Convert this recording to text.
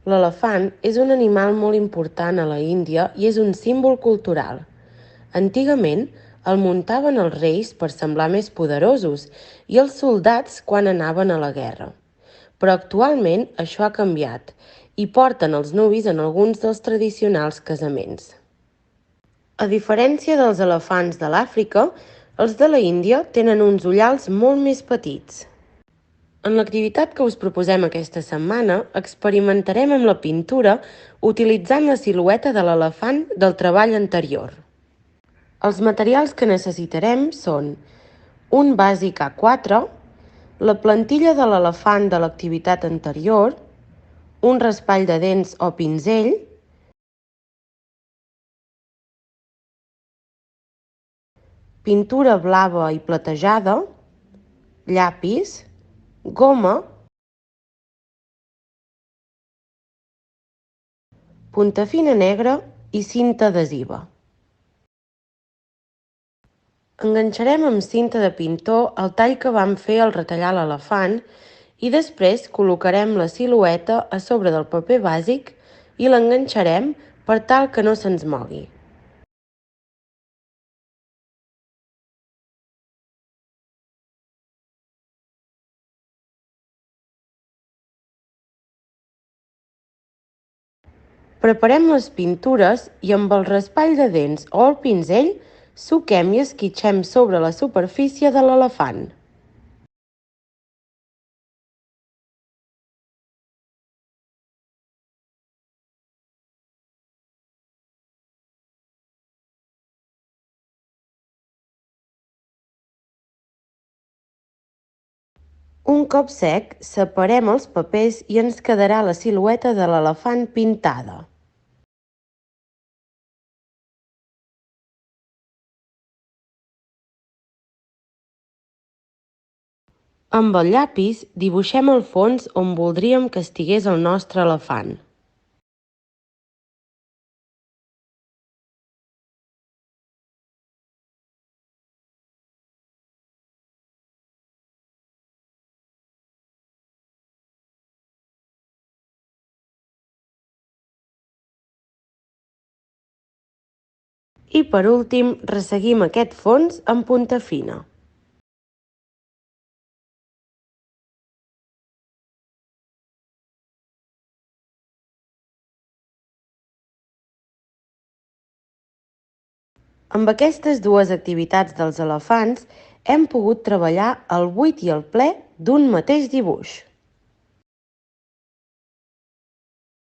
L'elefant és un animal molt important a la Índia i és un símbol cultural. Antigament el muntaven els reis per semblar més poderosos i els soldats quan anaven a la guerra. Però actualment això ha canviat i porten els nuvis en alguns dels tradicionals casaments. A diferència dels elefants de l'Àfrica, els de la Índia tenen uns ullals molt més petits. En l'activitat que us proposem aquesta setmana, experimentarem amb la pintura utilitzant la silueta de l'elefant del treball anterior. Els materials que necessitarem són un bàsic A4, la plantilla de l'elefant de l'activitat anterior, un raspall de dents o pinzell, pintura blava i platejada, llapis, goma, punta fina negra i cinta adhesiva. Enganxarem amb cinta de pintor el tall que vam fer al retallar l'elefant i després col·locarem la silueta a sobre del paper bàsic i l'enganxarem per tal que no se'ns mogui. Preparem les pintures i amb el raspall de dents o el pinzell suquem i esquitxem sobre la superfície de l'elefant. Un cop sec, separem els papers i ens quedarà la silueta de l'elefant pintada. Amb el llapis dibuixem el fons on voldríem que estigués el nostre elefant. I per últim, resseguim aquest fons amb punta fina. Amb aquestes dues activitats dels elefants hem pogut treballar el buit i el ple d'un mateix dibuix.